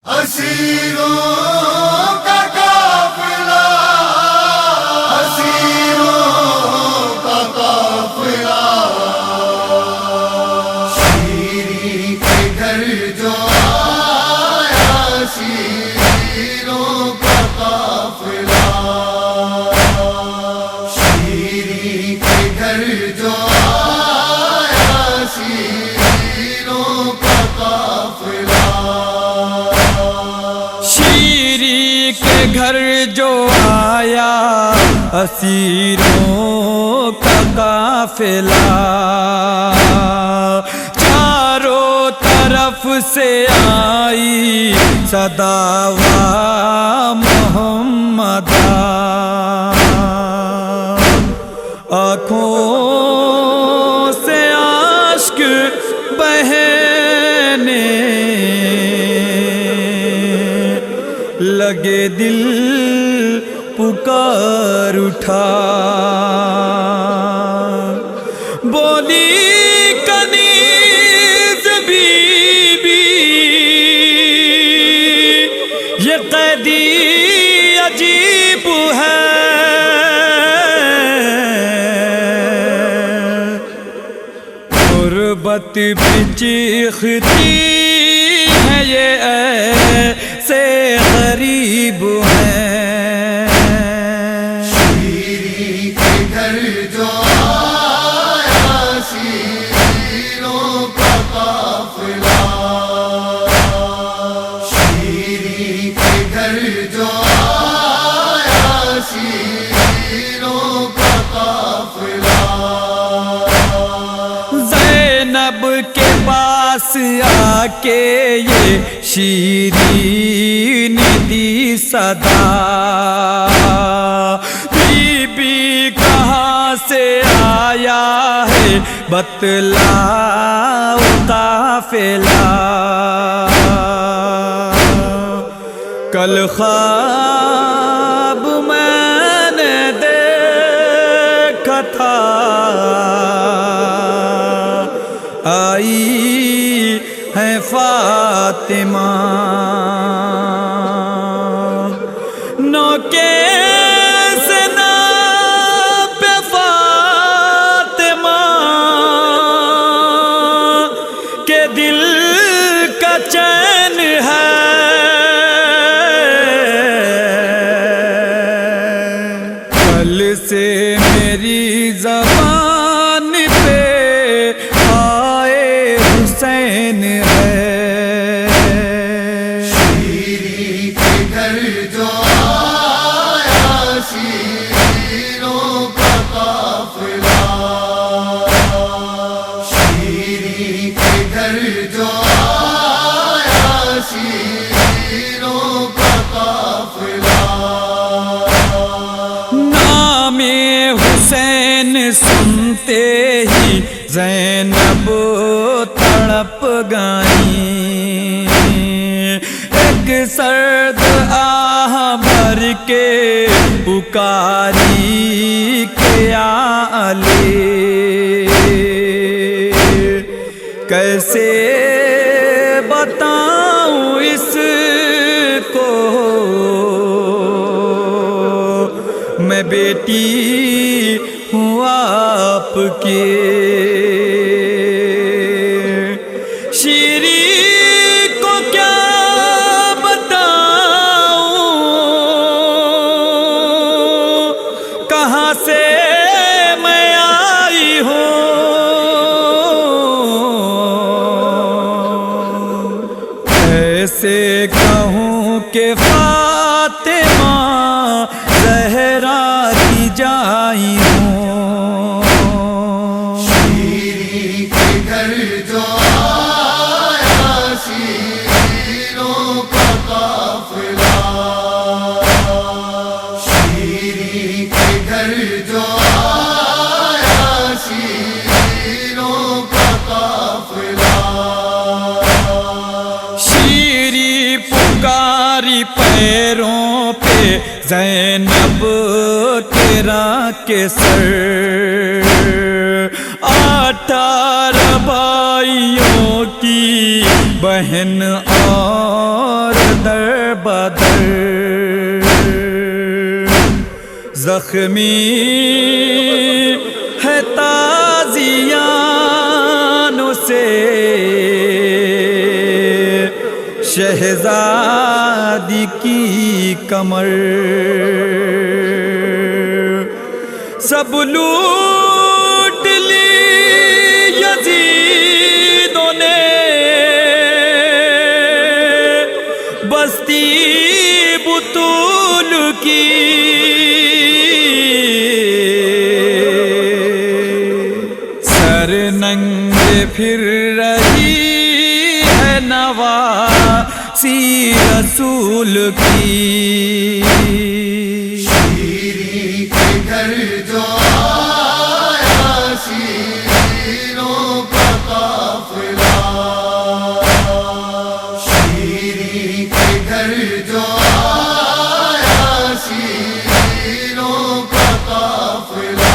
اسیروں کا قافلہ، اسیروں کا قافلہ، شیری کے گھر جو آیا، اسیروں کا قافلہ، شیری کے گھر جو آیا، اسیروں کا قافلہ، شیری کے گھر جو آیا، اسیروں کا قافلہ، چاروں طرف سے آئی صدا وا محمدا، آنکھوں سے اشک بہنے لگے، دل پکار اٹھا، بولی کنیز بی بی، یہ قیدی عجیب ہے، غربت بھی چیختی ہے، یہ ایسے غریب ہیں، شیری کے گھر جو آیا، اسیروں کا قافلہ، شیری کے گھر جو آیا، اسیروں کا قافلہ، زینب کے پاس آ کے یہ شیرین دی صدا، بی بی کہاں سے آیا ہے بتلاؤ قافلہ، کل خواب میں نے دیکھا تھا، آئی ہے فاطمہ، نوکے سے ناپ فاطمہ کے دل کا چین ہے، کل سے میری زبان پہ آئے حسین ہے، شیری کے گھر جو آیا، اسیروں کا قافلہ، شیری کے گھر جو آیا، اسیروں کا قافلہ، نام حسین سنتے ہی زینب تڑپ گئیں، ایک سرد آہ بھر کے پکاری کہ یا علی، کیسے بتاؤں اس کو میں بیٹی ہوں آپ کی، شیری کو کیا بتاؤں کہاں سے میں آئی ہوں، ایسے کہوں کہ فاطمہ زہرا کی جائی ہوں، شیری کے گھر جو آیا، اسیروں کا قافلہ، شیری کے گھر جو آیا، اسیروں کا قافلہ، شیری پکاری پیروں پہ زینب کے راہ کے سر، 18 بھائیوں کی بہن اور در بدر زخمی ہے تازیانوں سے شہزادی کی کمر سب لوٹ لی یزیدوں نے بستی بطول کی سر ننگے پھر رہی ہے نواسی رسول کی شیری کے گھر جو آیا شیروں کا قافلہ شیری کے گھر جو آیا شیروں کا قافلہ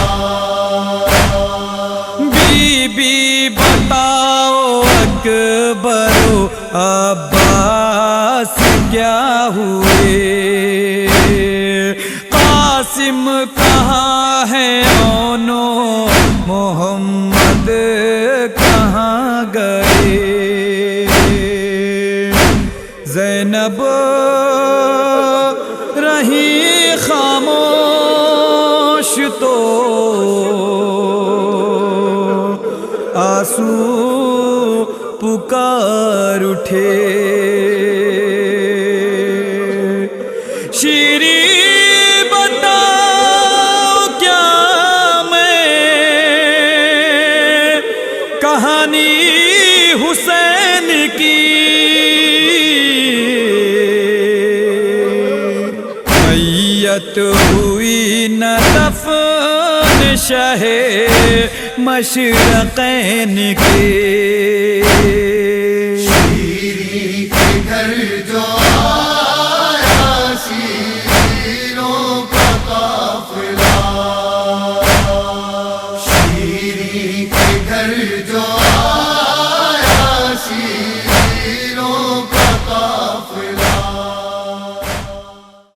بی بی بتاؤ اکبر و عباس کیا ہوئے قاسم کہاں ہے اونو محمد کہاں گئے زینب رہی خاموش تو آنسو پکار اٹھے شیری بتاؤ کیا میں کہانی حسین کی میت ہوئی نہ دفن شہ مشرقین کے شیری کے گھر